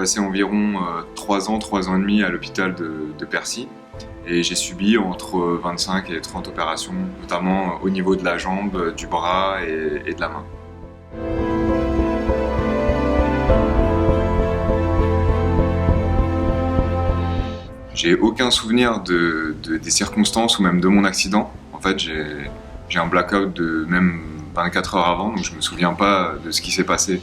passé environ 3 ans et demi à l'hôpital de Percy et j'ai subi entre 25 et 30 opérations, notamment au niveau de la jambe, du bras et de la main. J'ai aucun souvenir des circonstances ou même de mon accident. En fait, j'ai un blackout de même 24 heures avant, donc je me souviens pas de ce qui s'est passé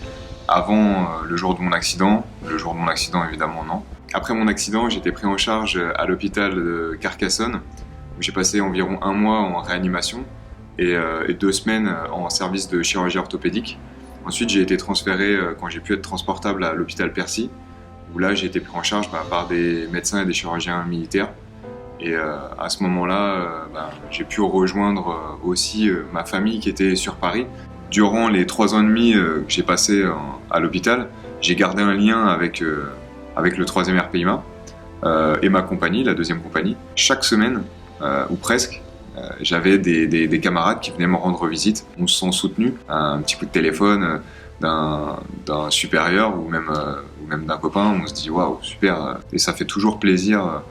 avant le jour de mon accident. Le jour de mon accident, évidemment, non. Après mon accident, j'ai été pris en charge à l'hôpital de Carcassonne, où j'ai passé environ 1 mois en réanimation et 2 semaines en service de chirurgie orthopédique. Ensuite, j'ai été transféré, quand j'ai pu être transportable, à l'hôpital Percy, où là, j'ai été pris en charge par des médecins et des chirurgiens militaires. Et à ce moment-là, j'ai pu rejoindre aussi ma famille qui était sur Paris. Durant les 3 ans et demi que j'ai passé à l'hôpital, j'ai gardé un lien avec le 3e RPIMA et ma compagnie, la 2e compagnie. Chaque semaine, ou presque, j'avais des camarades qui venaient me rendre visite. On se sent soutenu. Un petit coup de téléphone d'un supérieur ou même d'un copain, on se dit waouh, super. Et ça fait toujours plaisir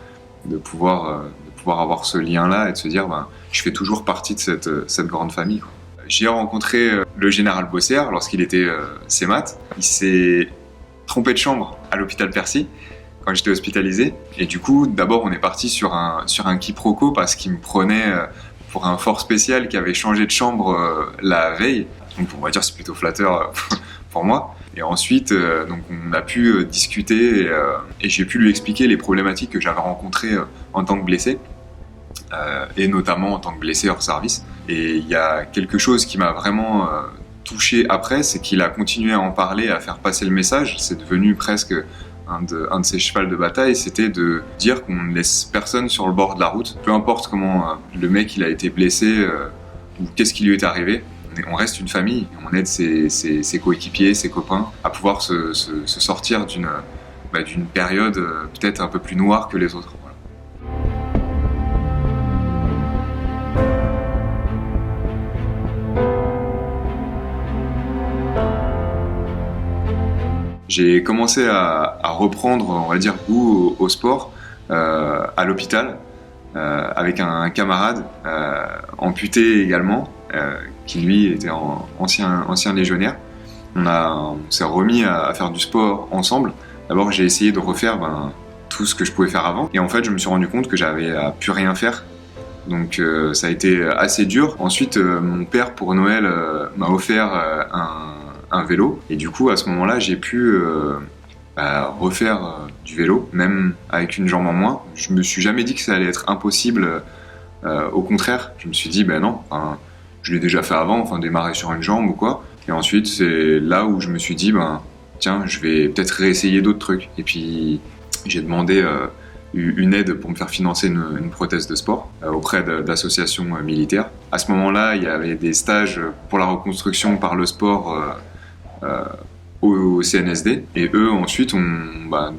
de pouvoir avoir ce lien-là et de se dire je fais toujours partie de cette grande famille, quoi. J'ai rencontré le général Bossière lorsqu'il était CMAT. Il s'est trompé de chambre à l'hôpital Percy quand j'étais hospitalisé. Et du coup, d'abord, on est parti sur un quiproquo parce qu'il me prenait pour un fort spécial qui avait changé de chambre la veille. Donc, on va dire c'est plutôt flatteur pour moi. Et ensuite, donc on a pu discuter et j'ai pu lui expliquer les problématiques que j'avais rencontrées en tant que blessé. Et notamment en tant que blessé hors service. Et il y a quelque chose qui m'a vraiment touché après, c'est qu'il a continué à en parler, à faire passer le message. C'est devenu presque un de ses chevals de bataille, c'était de dire qu'on ne laisse personne sur le bord de la route. Peu importe comment le mec il a été blessé ou qu'est-ce qui lui est arrivé, on reste une famille, on aide ses coéquipiers, ses copains à pouvoir se sortir d'une période peut-être un peu plus noire que les autres. J'ai commencé à reprendre, on va dire, goût au sport à l'hôpital avec un camarade amputé également, qui lui était ancien légionnaire. On s'est remis à faire du sport ensemble. D'abord, j'ai essayé de refaire tout ce que je pouvais faire avant. Et en fait, je me suis rendu compte que j'avais plus rien faire. Donc ça a été assez dur. Ensuite, mon père, pour Noël, m'a offert un vélo. Et du coup, à ce moment-là, j'ai pu refaire du vélo, même avec une jambe en moins. Je me suis jamais dit que ça allait être impossible. Au contraire, je me suis dit, non, je l'ai déjà fait avant, démarrer sur une jambe ou quoi. Et ensuite, c'est là où je me suis dit, tiens, je vais peut-être réessayer d'autres trucs. Et puis, j'ai demandé une aide pour me faire financer une prothèse de sport auprès d'associations militaires. À ce moment-là, il y avait des stages pour la reconstruction par le sport au CNSD, et eux ensuite ont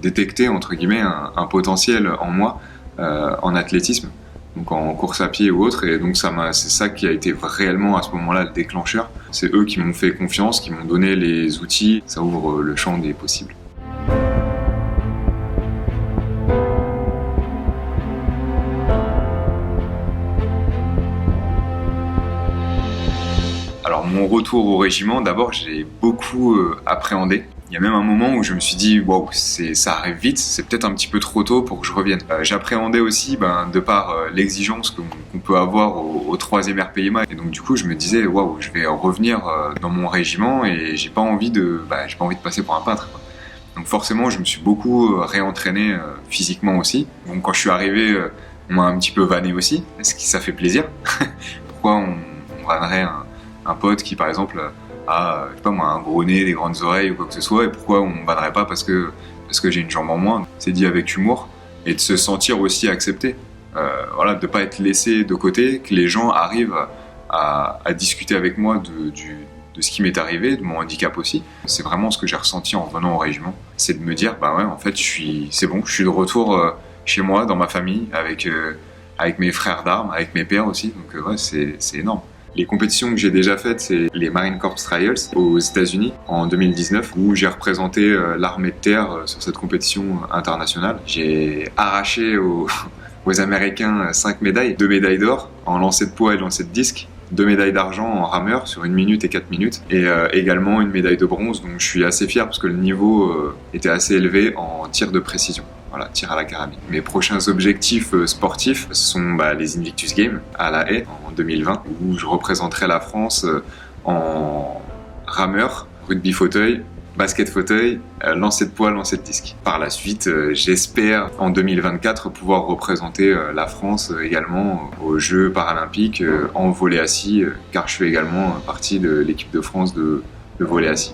détecté entre guillemets un potentiel en moi en athlétisme, donc en course à pied ou autre, et donc c'est ça qui a été réellement à ce moment-là le déclencheur. C'est eux qui m'ont fait confiance, qui m'ont donné les outils. Ça ouvre le champ des possibles. Alors mon retour au régiment, d'abord j'ai beaucoup appréhendé. Il y a même un moment où je me suis dit waouh, ça arrive vite, c'est peut-être un petit peu trop tôt pour que je revienne. J'appréhendais aussi de par l'exigence qu'on peut avoir au 3e RPIMA, et donc du coup je me disais waouh, je vais revenir dans mon régiment et j'ai pas envie de passer pour un peintre, quoi. Donc forcément je me suis beaucoup réentraîné physiquement aussi. Donc quand je suis arrivé, on m'a un petit peu vanné aussi, ça fait plaisir. Pourquoi on vannerait un pote qui par exemple a un gros nez, des grandes oreilles ou quoi que ce soit, et pourquoi on me vannerait pas parce que j'ai une jambe en moins. C'est dit avec humour et de se sentir aussi accepté, de pas être laissé de côté, que les gens arrivent à discuter avec moi de ce qui m'est arrivé, de mon handicap aussi. C'est vraiment ce que j'ai ressenti en venant au régiment, c'est de me dire en fait c'est bon, je suis de retour chez moi, dans ma famille, avec mes frères d'armes, avec mes pères aussi, donc c'est énorme. Les compétitions que j'ai déjà faites, c'est les Marine Corps Trials aux États-Unis en 2019, où j'ai représenté l'armée de terre sur cette compétition internationale. J'ai arraché aux Américains 5 médailles, 2 médailles d'or en lancer de poids et lancer de disque, 2 médailles d'argent en rameur sur 1 minute et 4 minutes, et également une médaille de bronze, donc je suis assez fier parce que le niveau était assez élevé en tir de précision. Voilà, tir à la carabine. Mes prochains objectifs sportifs sont les Invictus Games à La Haye en 2020, où je représenterai la France en rameur, rugby fauteuil, basket fauteuil, lancer de poids, lancer de disque. Par la suite, j'espère en 2024 pouvoir représenter la France également aux Jeux paralympiques en volley assis, car je fais également partie de l'équipe de France de volley assis.